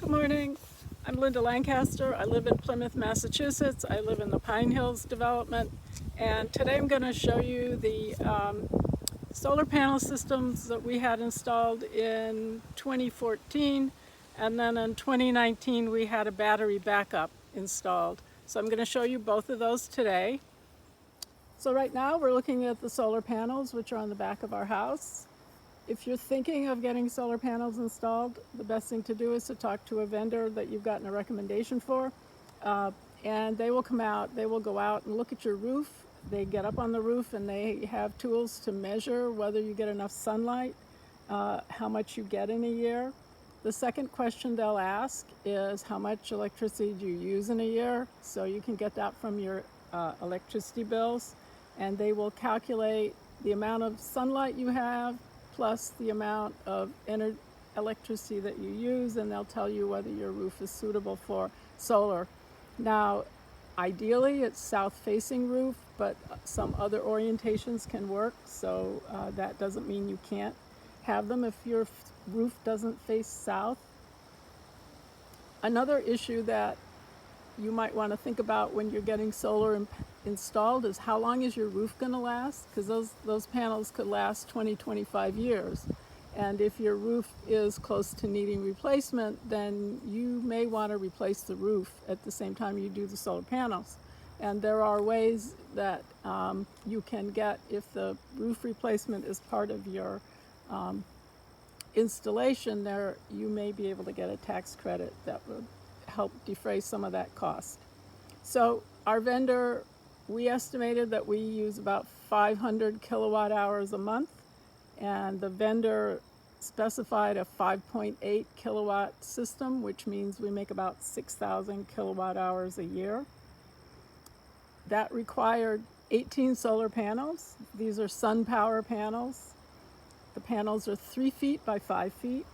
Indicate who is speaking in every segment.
Speaker 1: Good morning. I'm Linda Lancaster. I live in Plymouth, Massachusetts. I live in the Pine Hills development, and today I'm going to show you the solar panel systems that we had installed in 2014, and then in 2019 we had a battery backup installed. So I'm going to show you both of those today. So right now we're looking at the solar panels which are on the back of our house. If you're thinking of getting solar panels installed, the best thing to do is to talk to a vendor that you've gotten a recommendation for, and they will come out, they will go out and look at your roof. They get up on the roof and they have tools to measure whether you get enough sunlight, how much you get in a year. The second question they'll ask is how much electricity do you use in a year, so you can get that from your electricity bills, and they will calculate the amount of sunlight you have plus the amount of electricity that you use, and they'll tell you whether your roof is suitable for solar. Now, ideally it's south-facing roof, but some other orientations can work, so that doesn't mean you can't have them if your roof doesn't face south. Another issue that you might want to think about when you're getting solar installed is how long is your roof going to last, because those panels could last 20-25 years, and if your roof is close to needing replacement, then you may want to replace the roof at the same time you do the solar panels. And there are ways that you can get, if the roof replacement is part of your installation, there you may be able to get a tax credit that would help defray some of that cost. So our vendor, we estimated that we use about 500 kilowatt hours a month, and the vendor specified a 5.8 kilowatt system, which means we make about 6,000 kilowatt hours a year. That required 18 solar panels. These are sun power panels. The panels are 3 feet by 5 feet.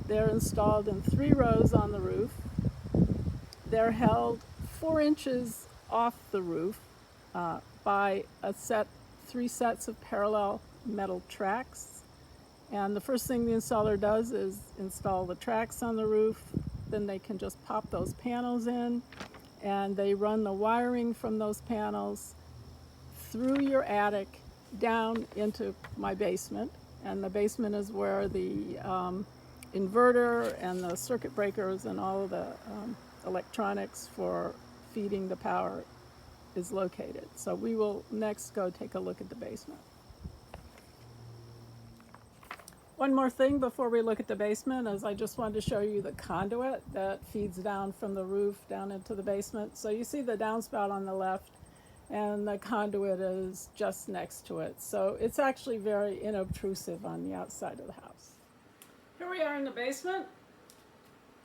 Speaker 1: They're installed in 3 rows on the roof. They're held 4 inches off the roof by 3 sets of parallel metal tracks. And the first thing the installer does is install the tracks on the roof. Then they can just pop those panels in, and they run the wiring from those panels through your attic down into my basement. And the basement is where the inverter and the circuit breakers and all of the electronics for feeding the power is located. So we will next go take a look at the basement. One more thing before we look at the basement is I just wanted to show you the conduit that feeds down from the roof down into the basement. So you see the downspout on the left, and the conduit is just next to it. So it's actually very inobtrusive on the outside of the house. Here we are in the basement.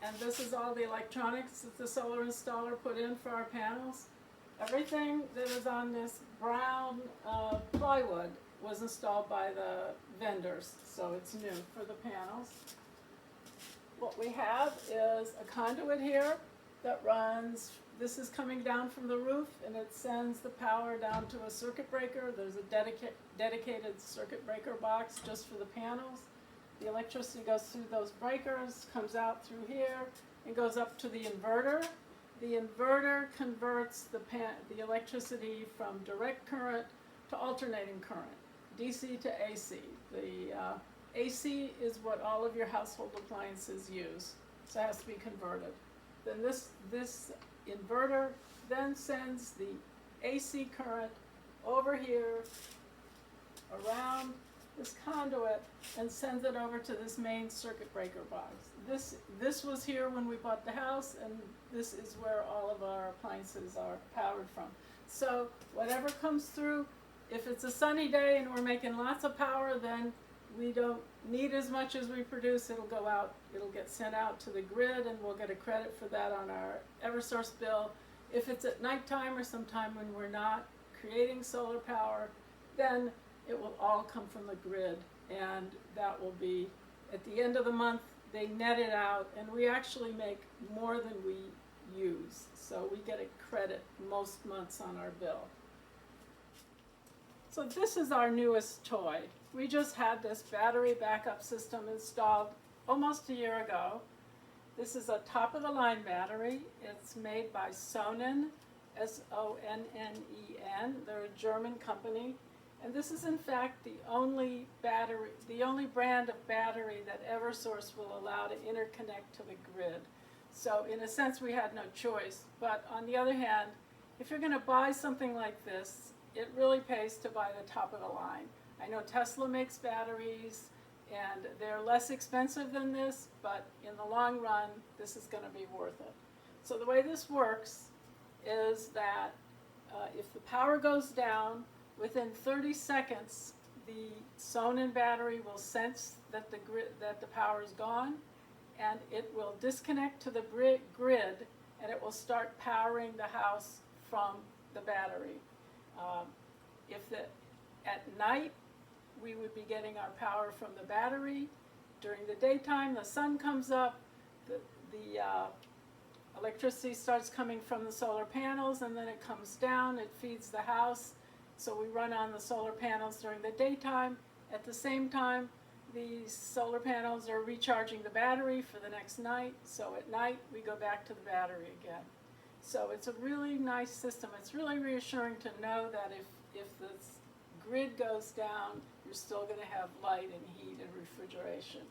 Speaker 1: And this is all the electronics that the solar installer put in for our panels. Everything that is on this brown plywood was installed by the vendors, so it's new for the panels. What we have is a conduit here that runs, this is coming down from the roof, and it sends the power down to a circuit breaker. There's a dedicated circuit breaker box just for the panels. The electricity goes through those breakers, comes out through here, and goes up to the inverter. The inverter converts the electricity from direct current to alternating current, DC to AC. The AC is what all of your household appliances use, so it has to be converted. Then this inverter then sends the AC current over here, around this conduit, and sends it over to this main circuit breaker box. This was here when we bought the house, and this is where all of our appliances are powered from. So whatever comes through, if it's a sunny day and we're making lots of power, then we don't need as much as we produce. It'll go out, it'll get sent out to the grid, and we'll get a credit for that on our Eversource bill. If it's at nighttime or sometime when we're not creating solar power, then it will all come from the grid, and that will be, at the end of the month, they net it out, and we actually make more than we use. So we get a credit most months on our bill. So this is our newest toy. We just had this battery backup system installed almost a year ago. This is a top-of-the-line battery. It's made by Sonnen, S-O-N-N-E-N. They're a German company. And this is in fact the only brand of battery that Eversource will allow to interconnect to the grid. So in a sense we had no choice. But on the other hand, if you're going to buy something like this, it really pays to buy the top of the line. I know Tesla makes batteries and they're less expensive than this, but in the long run, this is going to be worth it. So the way this works is that if the power goes down, within 30 seconds, the Sonnen battery will sense that the power is gone, and it will disconnect to the grid, and it will start powering the house from the battery. At night, we would be getting our power from the battery. During the daytime, the sun comes up, the electricity starts coming from the solar panels, and then it comes down, it feeds the house. So we run on the solar panels during the daytime. At the same time, the solar panels are recharging the battery for the next night. So at night, we go back to the battery again. So it's a really nice system. It's really reassuring to know that if the grid goes down, you're still going to have light and heat and refrigeration.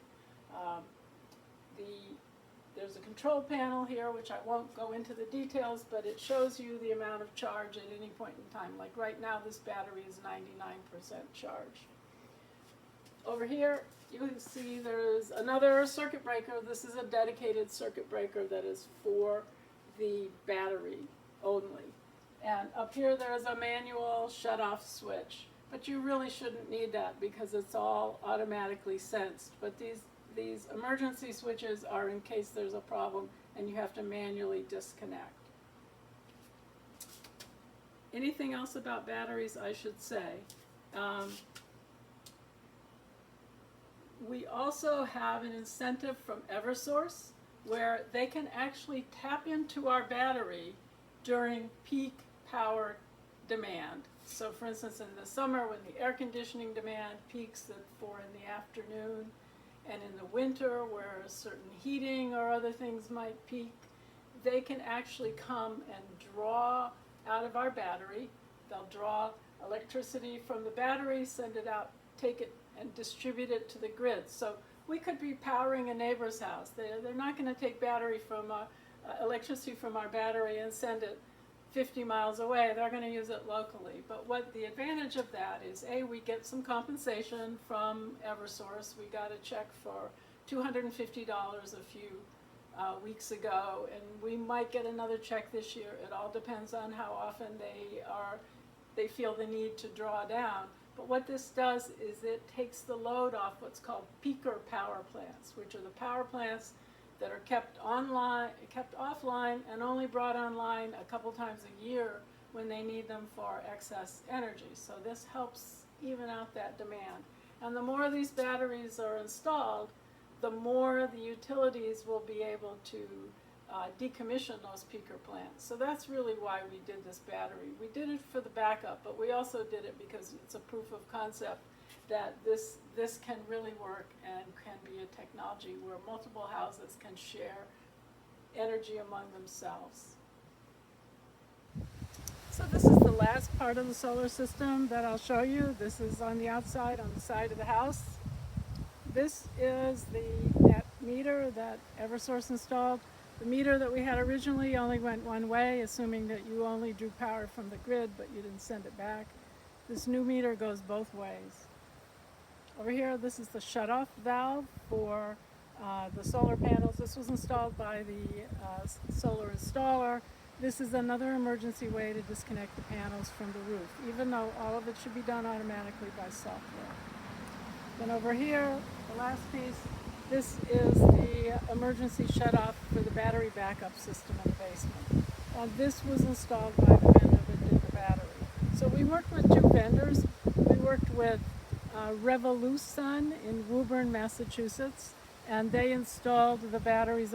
Speaker 1: There's a control panel here, which I won't go into the details, but it shows you the amount of charge at any point in time. Like right now, this battery is 99% charged. Over here, you can see there's another circuit breaker. This is a dedicated circuit breaker that is for the battery only. And up here, there's a manual shut-off switch. But you really shouldn't need that because it's all automatically sensed. But these emergency switches are in case there's a problem and you have to manually disconnect. Anything else about batteries I should say? We also have an incentive from Eversource where they can actually tap into our battery during peak power demand. So for instance, in the summer when the air conditioning demand peaks at 4 in the afternoon, and in the winter where certain heating or other things might peak, they can actually come and draw out of our battery. They'll draw electricity from the battery, send it out, take it and distribute it to the grid. So we could be powering a neighbor's house. They're not going to take electricity from our battery and send it 50 miles away. They're going to use it locally. But what the advantage of that is, A, we get some compensation from Eversource. We got a check for $250 a few weeks ago, and we might get another check this year. It all depends on how often they feel the need to draw down. But what this does is it takes the load off what's called peaker power plants, which are the power plants that are kept offline and only brought online a couple times a year when they need them for excess energy. So this helps even out that demand. And the more these batteries are installed, the more the utilities will be able to decommission those peaker plants. So that's really why we did this battery. We did it for the backup, but we also did it because it's a proof of concept that this can really work and can be a technology where multiple houses can share energy among themselves. So this is the last part of the solar system that I'll show you. This is on the outside, on the side of the house. This is the net meter that Eversource installed. The meter that we had originally only went one way, assuming that you only drew power from the grid, but you didn't send it back. This new meter goes both ways. Over here, this is the shutoff valve for the solar panels. This was installed by the solar installer. This is another emergency way to disconnect the panels from the roof, even though all of it should be done automatically by software. Then over here, the last piece, this is the emergency shutoff for the battery backup system in the basement. This was installed by the vendor that did the battery. So we worked with two vendors. We worked with Revolution in Woburn, Massachusetts, and they installed the batteries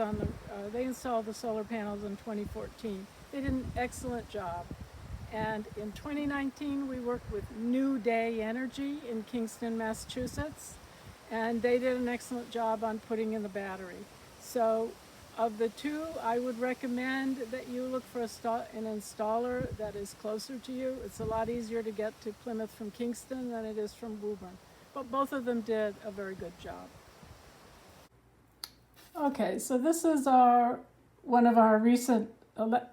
Speaker 1: they installed the solar panels in 2014. They did an excellent job. And in 2019, we worked with New Day Energy in Kingston, Massachusetts, and they did an excellent job on putting in the battery. So Of the two, I would recommend that you look for an installer that is closer to you. It's a lot easier to get to Plymouth from Kingston than it is from Woburn. But both of them did a very good job. Okay, so this is one of our recent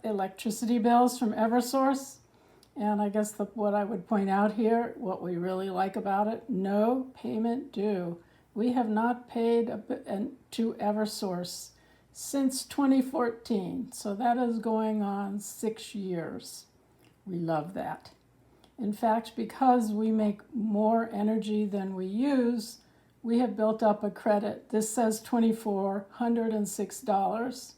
Speaker 1: electricity bills from Eversource. And I guess what I would point out here, what we really like about it, no payment due. We have not paid to Eversource since 2014, so that is going on 6 years. We love that. In fact, because we make more energy than we use, we have built up a credit. This says $2,406.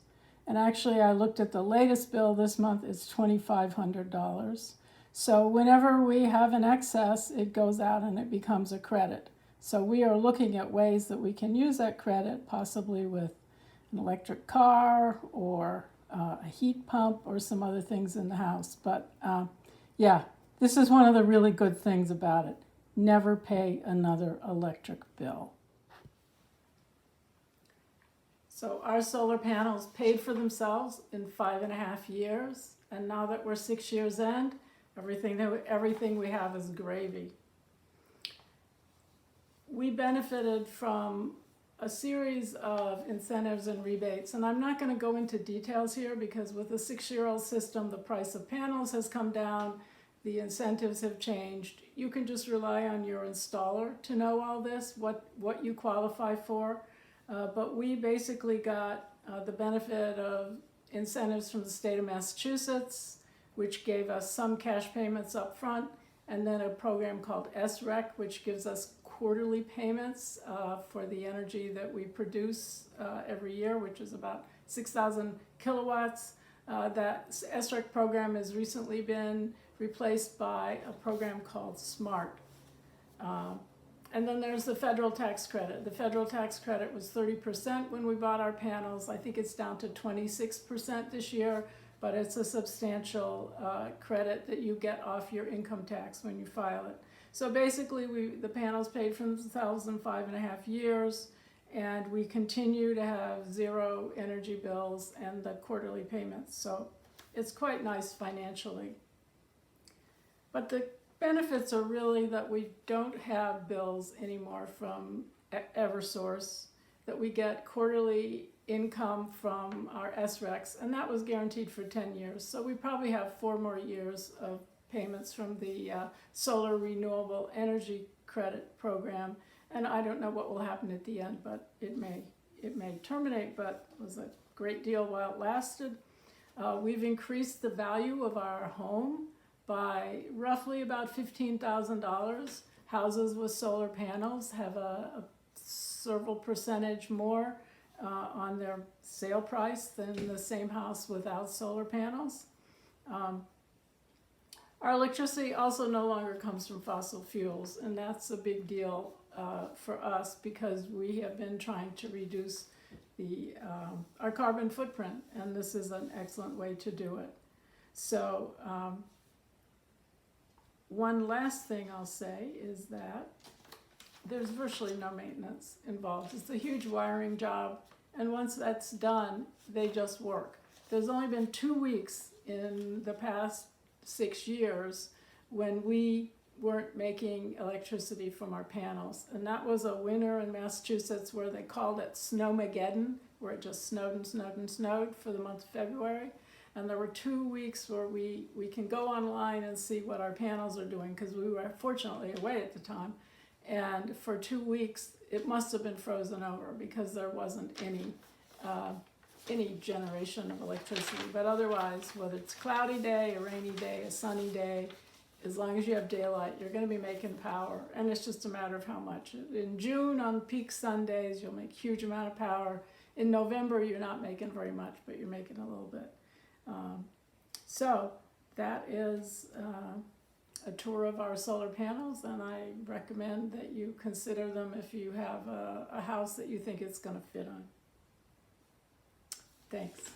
Speaker 1: And actually, I looked at the latest bill this month, it's $2,500. So whenever we have an excess, it goes out and it becomes a credit. So we are looking at ways that we can use that credit, possibly with an electric car or a heat pump or some other things in the house. But yeah, this is one of the really good things about it. Never pay another electric bill. So our solar panels paid for themselves in 5.5 years. And now that we're 6 years in, everything we have is gravy. We benefited from a series of incentives and rebates, and I'm not going to go into details here because with a 6-year-old system, the price of panels has come down, the incentives have changed. You can just rely on your installer to know all this, what you qualify for. But we basically got the benefit of incentives from the state of Massachusetts, which gave us some cash payments up front, and then a program called SREC, which gives us quarterly payments for the energy that we produce every year, which is about 6,000 kilowatts. That SREC program has recently been replaced by a program called SMART. And then there's the federal tax credit. The federal tax credit was 30% when we bought our panels. I think it's down to 26% this year, but it's a substantial credit that you get off your income tax when you file it. So basically, the panels paid for themselves in 5.5 years, and we continue to have zero energy bills and the quarterly payments. So it's quite nice financially. But the benefits are really that we don't have bills anymore from Eversource, that we get quarterly income from our SRECs, and that was guaranteed for 10 years. So we probably have 4 more years of payments from the Solar Renewable Energy Credit Program, and I don't know what will happen at the end, but it may terminate, but it was a great deal while it lasted. We've increased the value of our home by roughly about $15,000. Houses with solar panels have a several percentage more on their sale price than the same house without solar panels. Our electricity also no longer comes from fossil fuels, and that's a big deal for us because we have been trying to reduce our carbon footprint, and this is an excellent way to do it. So one last thing I'll say is that there's virtually no maintenance involved. It's a huge wiring job, and once that's done, they just work. There's only been 2 weeks in the past 6 years when we weren't making electricity from our panels, and that was a winter in Massachusetts where they called it Snowmageddon, where it just snowed and snowed and snowed for the month of February. And there were 2 weeks where we can go online and see what our panels are doing, because we were fortunately away at the time. And for 2 weeks, it must have been frozen over because there wasn't any generation of electricity. But otherwise, whether it's a cloudy day, a rainy day, a sunny day, as long as you have daylight, you're going to be making power. And it's just a matter of how much. In June, on peak sun days, you'll make a huge amount of power. In November, you're not making very much, but you're making a little bit. So that is a tour of our solar panels, and I recommend that you consider them if you have a house that you think it's going to fit on. Thanks.